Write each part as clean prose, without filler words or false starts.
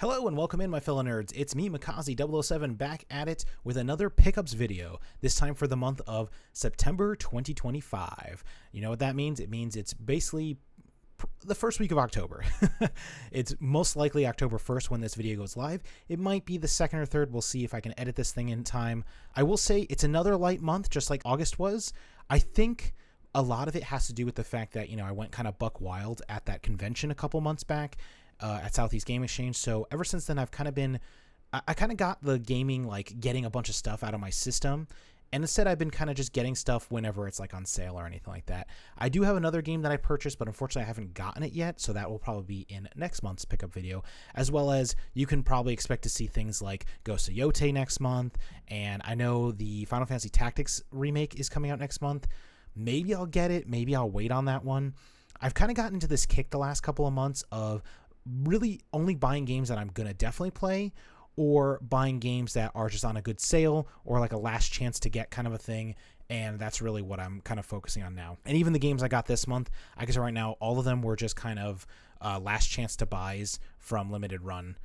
Hello and welcome in, my fellow nerds. It's me, Makazi007, back at it with another pickups video, this time for the month of September 2025. You know what that means? It means it's basically the first week of October. It's most likely October 1st when this video goes live. It might be the 2nd or 3rd. We'll see if I can edit this thing in time. I will say it's another light month, just like August was. I think a lot of it has to do with the fact that, I went kind of buck wild at that convention a couple months back. At Southeast Game Exchange. So ever since then, I've kind of been, I kind of got the gaming, like getting a bunch of stuff out of my system. And instead, I've been kind of just getting stuff whenever it's like on sale or anything like that. I do have another game that I purchased, but unfortunately, I haven't gotten it yet. So that will probably be in next month's pickup video, as well as you can probably expect to see things like Ghost of Yotei next month. And I know the Final Fantasy Tactics remake is coming out next month. Maybe I'll get it. Maybe I'll wait on that one. I've kind of gotten into this kick the last couple of months of really only buying games that I'm going to definitely play, or buying games that are just on a good sale or like a last chance to get kind of a thing. And that's really what I'm kind of focusing on now. And even the games I got this month, I guess right now, all of them were just kind of last chance to buys from Limited Run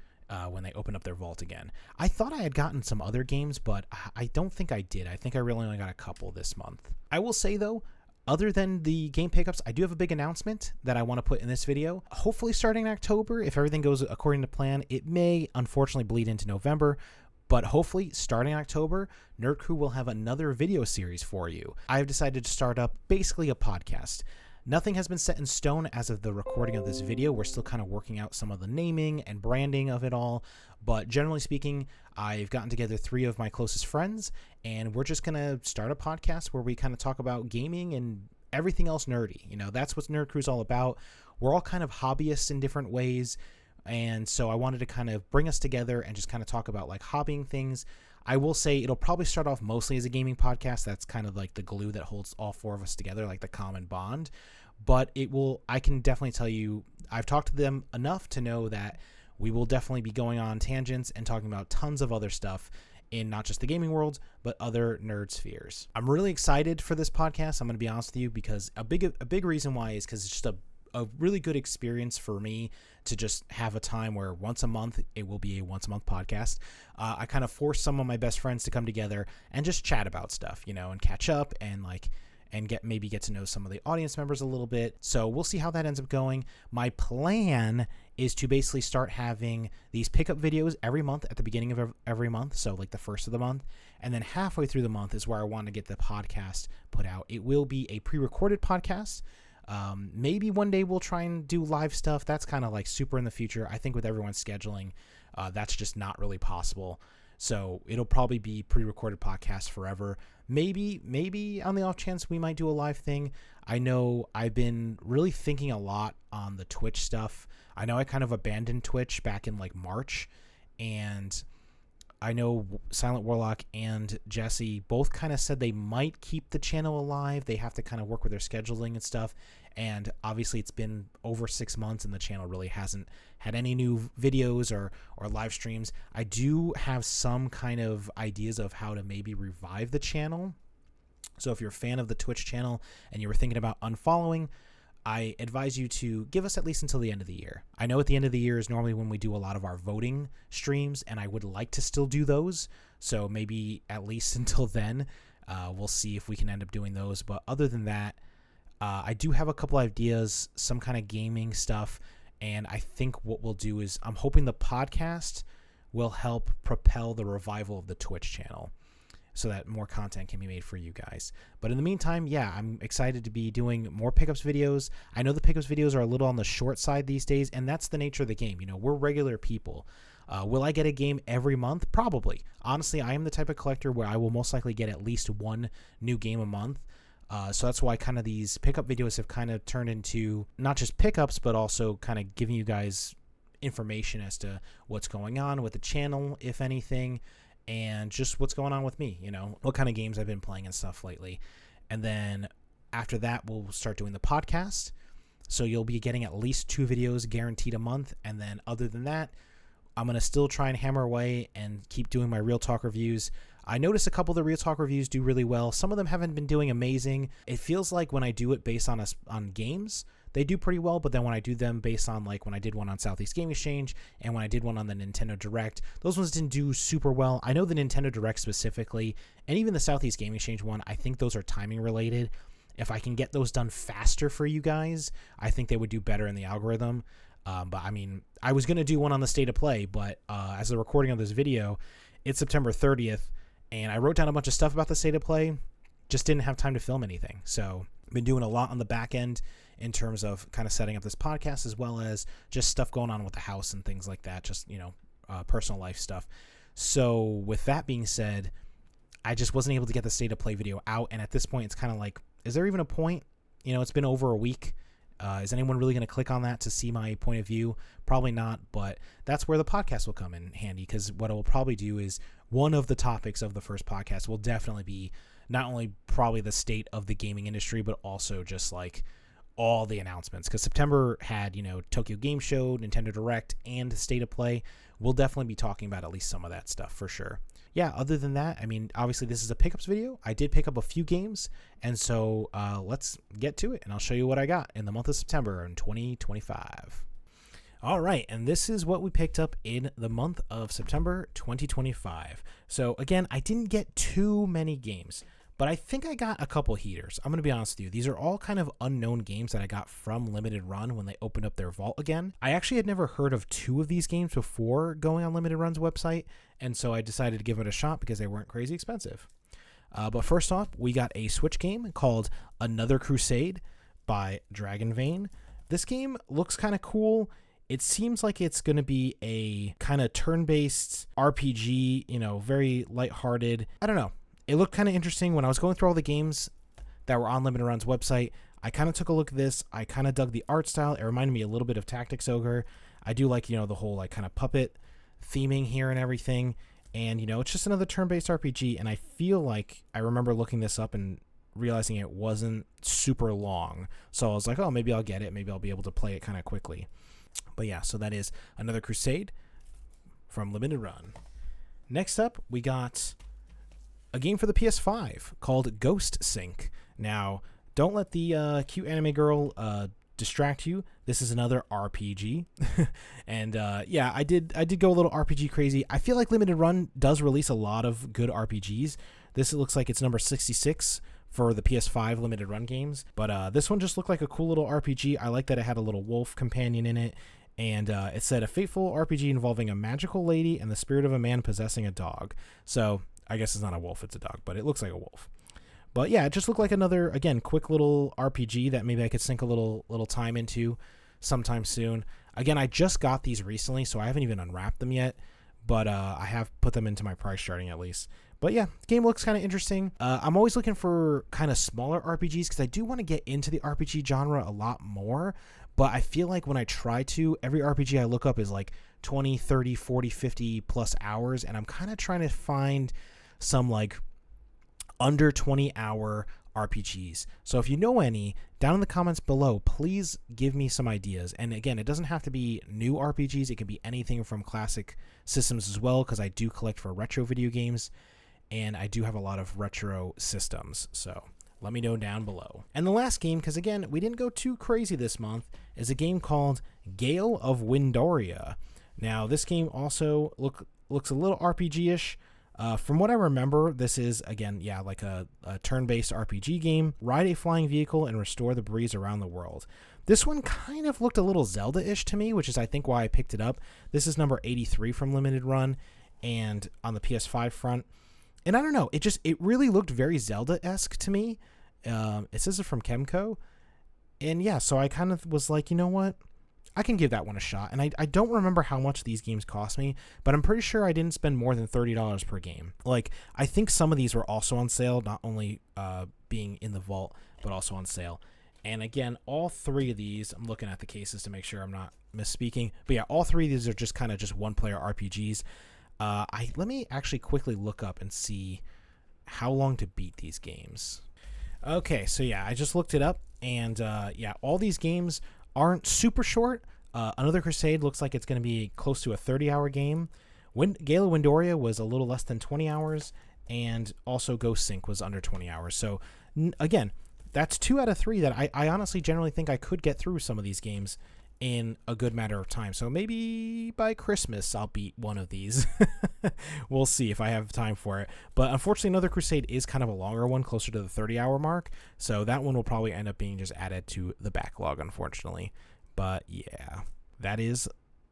when they opened up their vault again. I thought I had gotten some other games, but I don't think I did. I think I really only got a couple this month. I will say though, other than the game pickups, I do have a big announcement that I want to put in this video. Hopefully starting in October, if everything goes according to plan. It may unfortunately bleed into November, but hopefully starting in October, Nerd Crew will have another video series for you. I've decided to start up basically a podcast. Nothing has been set in stone as of the recording of this video. We're still kind of working out some of the naming and branding of it all. But generally speaking, I've gotten together 3 of my closest friends, and we're just going to start a podcast where we kind of talk about gaming and everything else nerdy. That's what Nerd Crew's all about. We're all kind of hobbyists in different ways. And so I wanted to kind of bring us together and just kind of talk about like hobbying things. I will say it'll probably start off mostly as a gaming podcast. That's kind of like the glue that holds all 4 of us together, like the common bond. But I can definitely tell you, I've talked to them enough to know that we will definitely be going on tangents and talking about tons of other stuff in not just the gaming world, but other nerd spheres. I'm really excited for this podcast. I'm going to be honest with you, because a big reason why is because it's just a really good experience for me to just have a time where once a month, it will be a once a month podcast. I kind of force some of my best friends to come together and just chat about stuff, and catch up and maybe get to know some of the audience members a little bit. So we'll see how that ends up going. My plan is to basically start having these pickup videos every month at the beginning of every month. So like the first of the month, and then halfway through the month is where I want to get the podcast put out. It will be a pre-recorded podcast. Maybe one day we'll try and do live stuff. That's kind of like super in the future. I think with everyone's scheduling, that's just not really possible. So it'll probably be pre-recorded podcasts forever. Maybe on the off chance we might do a live thing. I know I've been really thinking a lot on the Twitch stuff. I know I kind of abandoned Twitch back in like March, and I know Silent Warlock and Jesse both kind of said they might keep the channel alive. They have to kind of work with their scheduling and stuff. And obviously it's been over 6 months and the channel really hasn't had any new videos or live streams. I do have some kind of ideas of how to maybe revive the channel. So if you're a fan of the Twitch channel and you were thinking about unfollowing, I advise you to give us at least until the end of the year. I know at the end of the year is normally when we do a lot of our voting streams, and I would like to still do those. So maybe at least until then, we'll see if we can end up doing those. But other than that, I do have a couple ideas, some kind of gaming stuff. And I think what we'll do is I'm hoping the podcast will help propel the revival of the Twitch channel, so that more content can be made for you guys. But in the meantime, yeah, I'm excited to be doing more pickups videos. I know the pickups videos are a little on the short side these days, and that's the nature of the game. We're regular people. Will I get a game every month? Probably. Honestly, I am the type of collector where I will most likely get at least one new game a month. So that's why kind of these pickup videos have kind of turned into not just pickups, but also kind of giving you guys information as to what's going on with the channel, if anything, and just what's going on with me, what kind of games I've been playing and stuff lately. And then after that, we'll start doing the podcast. So you'll be getting at least 2 videos guaranteed a month. And then other than that, I'm going to still try and hammer away and keep doing my Real Talk reviews. I noticed a couple of the Real Talk reviews do really well. Some of them haven't been doing amazing. It feels like when I do it based on games, they do pretty well, but then when I do them based on like when I did one on Southeast Game Exchange and when I did one on the Nintendo Direct, those ones didn't do super well. I know the Nintendo Direct specifically, and even the Southeast Game Exchange one, I think those are timing related. If I can get those done faster for you guys, I think they would do better in the algorithm. But I mean, I was going to do one on the State of Play, but as the recording of this video, it's September 30th, and I wrote down a bunch of stuff about the State of Play, just didn't have time to film anything. So I've been doing a lot on the back end in terms of kind of setting up this podcast, as well as just stuff going on with the house and things like that, just, personal life stuff. So with that being said, I just wasn't able to get the State of Play video out, and at this point, it's kind of like, is there even a point? It's been over a week. Is anyone really going to click on that to see my point of view? Probably not, but that's where the podcast will come in handy, because what I will probably do is one of the topics of the first podcast will definitely be not only probably the state of the gaming industry, but also just like all the announcements, because September had, Tokyo Game Show, Nintendo Direct, and State of Play. We'll definitely be talking about at least some of that stuff for sure. Yeah, other than that, I mean, obviously this is a pickups video. I did pick up a few games, and so let's get to it, and I'll show you what I got in the month of September in 2025. All right, and this is what we picked up in the month of September 2025. So again, I didn't get too many games, but I think I got a couple heaters. I'm going to be honest with you. These are all kind of unknown games that I got from Limited Run when they opened up their vault again. I actually had never heard of two of these games before going on Limited Run's website, and so I decided to give it a shot because they weren't crazy expensive. But first off, we got a Switch game called Another Crusade by Dragon Vein. This game looks kind of cool. It seems like it's going to be a kind of turn-based RPG, very lighthearted. I don't know. It looked kind of interesting. When I was going through all the games that were on Limited Run's website, I kind of took a look at this. I kind of dug the art style. It reminded me a little bit of Tactics Ogre. I do like, the whole like kind of puppet theming here and everything. And, it's just another turn-based RPG. And I feel like I remember looking this up and realizing it wasn't super long. So I was like, oh, maybe I'll get it. Maybe I'll be able to play it kind of quickly. But yeah, so that is Another Crusade from Limited Run. Next up, we got a game for the PS5 called Ghost Sync. Now, don't let the cute anime girl distract you. This is another RPG. And yeah, I did go a little RPG crazy. I feel like Limited Run does release a lot of good RPGs. This looks like it's number 66 for the PS5 Limited Run games. But this one just looked like a cool little RPG. I like that it had a little wolf companion in it. And it said a fateful RPG involving a magical lady and the spirit of a man possessing a dog. So I guess it's not a wolf, it's a dog, but it looks like a wolf. But yeah, it just looked like another, again, quick little RPG that maybe I could sink a little time into sometime soon. Again, I just got these recently, so I haven't even unwrapped them yet, but I have put them into my price charting at least. But yeah, the game looks kind of interesting. I'm always looking for kind of smaller RPGs because I do want to get into the RPG genre a lot more, but I feel like when I try to, every RPG I look up is like 20, 30, 40, 50 plus hours, and I'm kind of trying to find some like under 20 hour RPGs. So if you know any, down in the comments below, please give me some ideas. And again, it doesn't have to be new RPGs. It can be anything from classic systems as well, because I do collect for retro video games, and I do have a lot of retro systems. So let me know down below. And the last game, because again, we didn't go too crazy this month, is a game called Gale of Windoria. Now, this game also looks a little RPG-ish. From what I remember, this is, again, yeah, like a turn-based RPG game. Ride a flying vehicle and restore the breeze around the world. This one kind of looked a little Zelda-ish to me, which is, I think, why I picked it up. This is number 83 from Limited Run, and on the PS5 front. And I don't know, it really looked very Zelda-esque to me. It says it's from Kemco. And yeah, so I kind of was like, you know what? I can give that one a shot. And I don't remember how much these games cost me, but I'm pretty sure I didn't spend more than $30 per game. Like, I think some of these were also on sale, not only being in the vault, but also on sale. And again, all three of these, I'm looking at the cases to make sure I'm not misspeaking, but yeah, all three of these are just kind of just one-player RPGs. Let me actually quickly look up and see how long to beat these games. Okay, so yeah, I just looked it up, and yeah, all these games aren't super short. Another Crusade looks like it's going to be close to a 30-hour game. Gale of Windoria was a little less than 20 hours, and also Ghost Sync was under 20 hours. So, again, that's 2 out of 3 that I honestly generally think I could get through some of these games in a good matter of time. So maybe by Christmas I'll beat one of these. We'll see if I have time for it. But unfortunately, Another Crusade is kind of a longer one, closer to the 30-hour mark. So that one will probably end up being just added to the backlog, unfortunately. But yeah, that is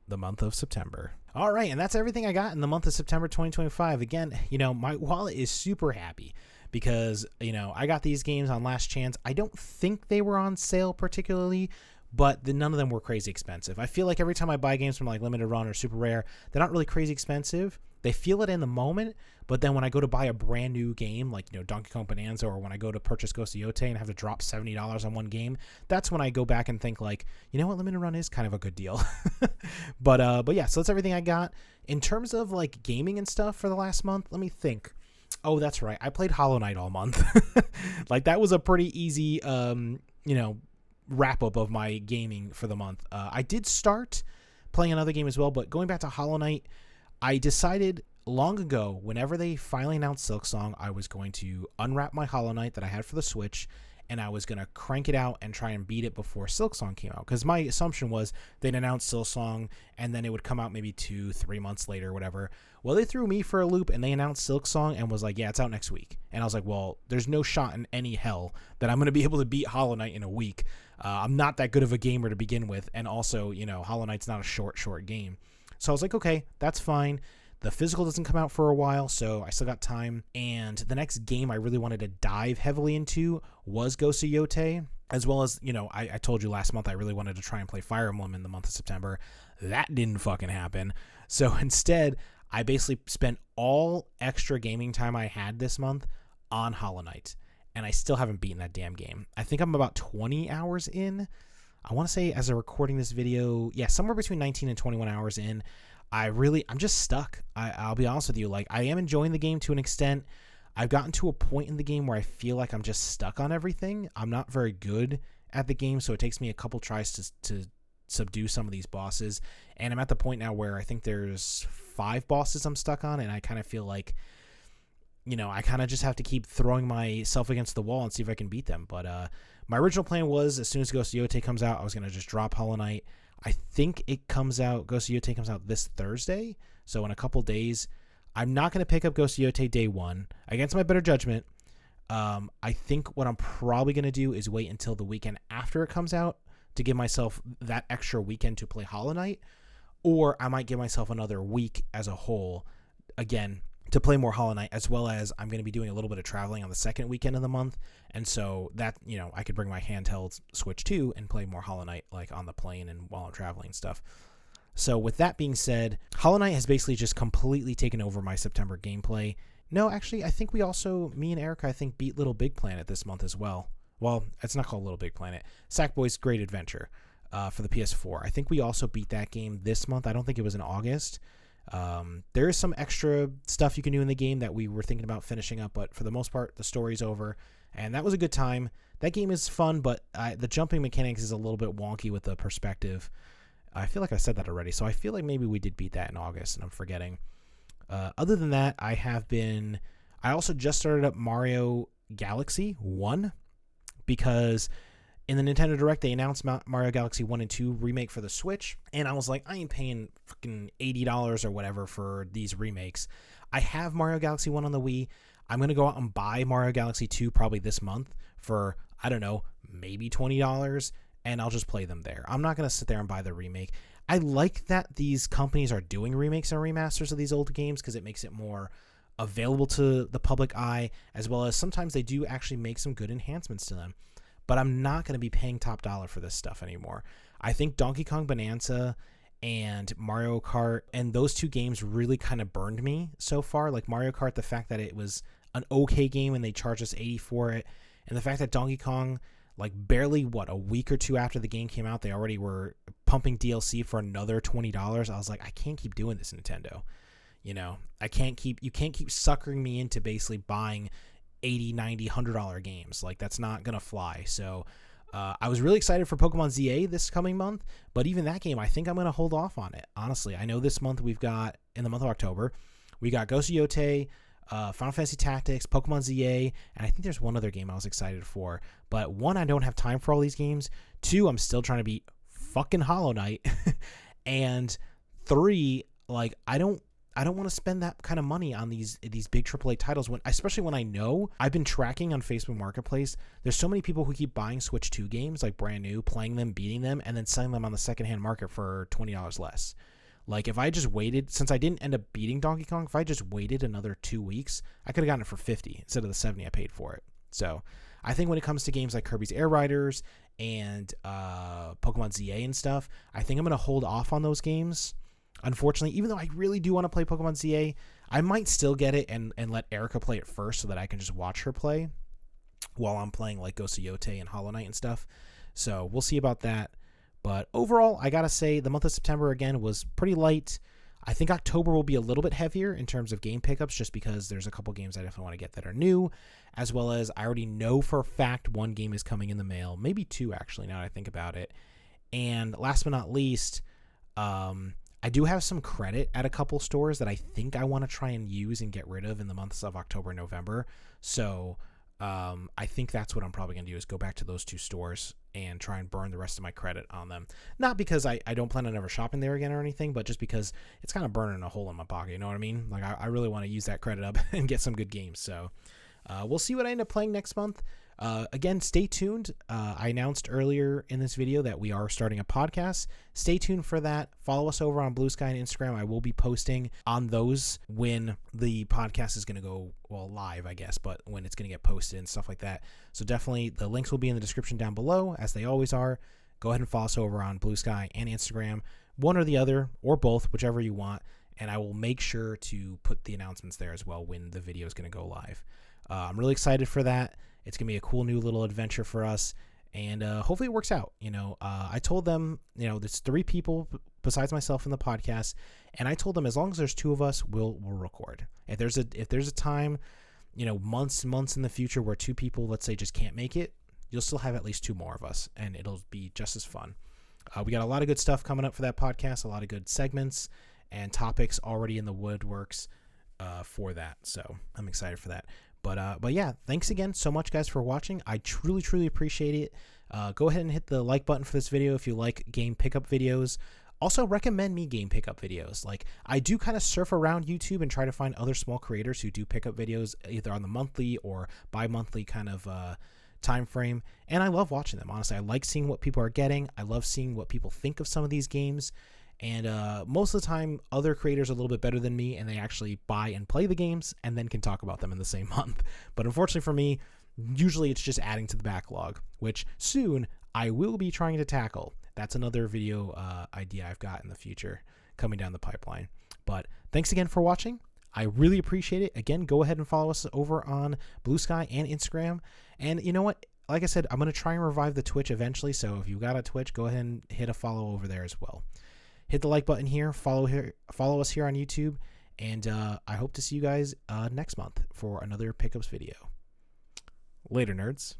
the month of September. All right, and that's everything I got in the month of September 2025. Again, my wallet is super happy because, I got these games on last chance. I don't think they were on sale particularly, but none of them were crazy expensive. I feel like every time I buy games from like Limited Run or Super Rare, they're not really crazy expensive. They feel it in the moment, but then when I go to buy a brand new game like Donkey Kong Bonanza, or when I go to purchase Ghost of Yotei and have to drop $70 on one game, that's when I go back and think like, what, Limited Run is kind of a good deal. But yeah, so that's everything I got in terms of like gaming and stuff for the last month. Let me think. Oh, that's right. I played Hollow Knight all month. Like that was a pretty easy, wrap up of my gaming for the month. I did start playing another game as well, but going back to Hollow Knight, I decided long ago, whenever they finally announced Silksong, I was going to unwrap my Hollow Knight that I had for the Switch, and I was going to crank it out and try and beat it before Silksong came out. Because my assumption was they'd announce Silksong, and then it would come out maybe 2-3 months later or whatever. Well, they threw me for a loop, and they announced Silksong and was like, yeah, it's out next week. And I was like, well, there's no shot in any hell that I'm going to be able to beat Hollow Knight in a week. I'm not that good of a gamer to begin with, and also, Hollow Knight's not a short game. So I was like, okay, that's fine. The physical doesn't come out for a while, so I still got time. And the next game I really wanted to dive heavily into was Ghost of Yotei, as well as, I told you last month I really wanted to try and play Fire Emblem in the month of September. That didn't fucking happen. So instead, I basically spent all extra gaming time I had this month on Hollow Knight, and I still haven't beaten that damn game. I think I'm about 20 hours in. I want to say, as I'm recording this video, somewhere between 19 and 21 hours in. I'm just stuck. I'll be honest with you. Like, I am enjoying the game to an extent. I've gotten to a point in the game where I feel like I'm just stuck on everything. I'm not very good at the game, so it takes me a couple tries to subdue some of these bosses. And I'm at the point now where I think there's 5 bosses I'm stuck on, and I kind of feel like, I kind of just have to keep throwing myself against the wall and see if I can beat them. But my original plan was, as soon as Ghost of Yotei comes out, I was going to just drop Hollow Knight. I think Ghost of Yotei comes out this Thursday, so in a couple days. I'm not going to pick up Ghost of Yotei day one, against my better judgment. I think what I'm probably going to do is wait until the weekend after it comes out to give myself that extra weekend to play Hollow Knight, or I might give myself another week as a whole, again, to play more Hollow Knight, as well as I'm going to be doing a little bit of traveling on the second weekend of the month, and so that, I could bring my handheld Switch too and play more Hollow Knight, like on the plane and while I'm traveling and stuff. So with that being said, Hollow Knight has basically just completely taken over my September gameplay. No, actually, I think me and Erica, beat Little Big Planet this month as well. Well, it's not called Little Big Planet. Sackboy's Great Adventure for the PS4. I think we also beat that game this month. I don't think it was in August. There is some extra stuff you can do in the game that we were thinking about finishing up, but for the most part, the story's over, and that was a good time. That game is fun, but the jumping mechanics is a little bit wonky with the perspective. I feel like I said that already, so I feel like maybe we did beat that in August, and I'm forgetting. Other than that, I also just started up Mario Galaxy 1, because in the Nintendo Direct, they announced Mario Galaxy 1 and 2 remake for the Switch, and I was like, I ain't paying fucking $80 or whatever for these remakes. I have Mario Galaxy 1 on the Wii. I'm going to go out and buy Mario Galaxy 2 probably this month for, I don't know, maybe $20, and I'll just play them there. I'm not going to sit there and buy the remake. I like that these companies are doing remakes and remasters of these old games because it makes it more available to the public eye, as well as sometimes they do actually make some good enhancements to them. But I'm not going to be paying top dollar for this stuff anymore. I think Donkey Kong Bonanza and Mario Kart, and those two games really kind of burned me so far. Like Mario Kart, the fact that it was an okay game and they charged us $80 for it, and the fact that Donkey Kong, like barely, a week or two after the game came out, they already were pumping DLC for another $20. I was like, I can't keep doing this, Nintendo. You can't keep suckering me into basically buying $80, $90, $100 games. Like, that's not gonna fly. So I was really excited for Pokemon ZA this coming month, but even that game, I think I'm gonna hold off on it. Honestly, I know this month in the month of October, we got Ghost of Yotei, Final Fantasy Tactics, Pokemon ZA, and I think there's one other game I was excited for. But one, I don't have time for all these games. Two, I'm still trying to beat fucking Hollow Knight. And three, like I don't want to spend that kind of money on these big AAA titles, especially when I know I've been tracking on Facebook Marketplace. There's so many people who keep buying Switch 2 games, like brand new, playing them, beating them, and then selling them on the secondhand market for $20 less. Like if I just waited, since I didn't end up beating Donkey Kong, if I just waited another 2 weeks, I could have gotten it for $50 instead of the $70 I paid for it. So I think when it comes to games like Kirby's Air Riders and Pokemon ZA and stuff, I think I'm going to hold off on those games. Unfortunately, even though I really do want to play Pokemon ZA, I might still get it and let Erica play it first so that I can just watch her play while I'm playing like Ghost of Yote and Hollow Knight and stuff. So we'll see about that. But overall, I got to say the month of September, again, was pretty light. I think October will be a little bit heavier in terms of game pickups just because there's a couple games I definitely want to get that are new, as well as I already know for a fact one game is coming in the mail, maybe two actually now that I think about it. And last but not least, I do have some credit at a couple stores that I think I want to try and use and get rid of in the months of October and November. So I think that's what I'm probably going to do is go back to those two stores and try and burn the rest of my credit on them. Not because I don't plan on ever shopping there again or anything, but just because it's kind of burning a hole in my pocket. You know what I mean? Like I really want to use that credit up and get some good games. So we'll see what I end up playing next month. Again, stay tuned. I announced earlier in this video that we are starting a podcast. Stay tuned for that. Follow us over on Bluesky and Instagram. I will be posting on those when the podcast is going to go, well, live, I guess, but when it's going to get posted and stuff like that. So definitely the links will be in the description down below, as they always are. Go ahead and follow us over on Bluesky and Instagram, one or the other, or both, whichever you want. And I will make sure to put the announcements there as well when the video is going to go live. I'm really excited for that. It's going to be a cool new little adventure for us, and hopefully it works out. I told them, there's 3 people besides myself in the podcast, and I told them as long as there's 2 of us, we'll record. If there's a time, months in the future where 2 people, let's say, just can't make it, you'll still have at least 2 more of us, and it'll be just as fun. We got a lot of good stuff coming up for that podcast, a lot of good segments and topics already in the woodworks for that, so I'm excited for that. But yeah, thanks again so much, guys, for watching. I truly, truly appreciate it. Go ahead and hit the like button for this video if you like game pickup videos. Also, recommend me game pickup videos. Like, I do kind of surf around YouTube and try to find other small creators who do pickup videos either on the monthly or bi-monthly kind of time frame. And I love watching them, honestly. I like seeing what people are getting. I love seeing what people think of some of these games. And most of the time, other creators are a little bit better than me, and they actually buy and play the games and then can talk about them in the same month. But unfortunately for me, usually it's just adding to the backlog, which soon I will be trying to tackle. That's another video idea I've got in the future coming down the pipeline. But thanks again for watching. I really appreciate it. Again, go ahead and follow us over on Bluesky and Instagram. And you know what? Like I said, I'm going to try and revive the Twitch eventually. So if you got a Twitch, go ahead and hit a follow over there as well. Hit the like button here, follow us here on YouTube, and I hope to see you guys next month for another pickups video. Later, nerds.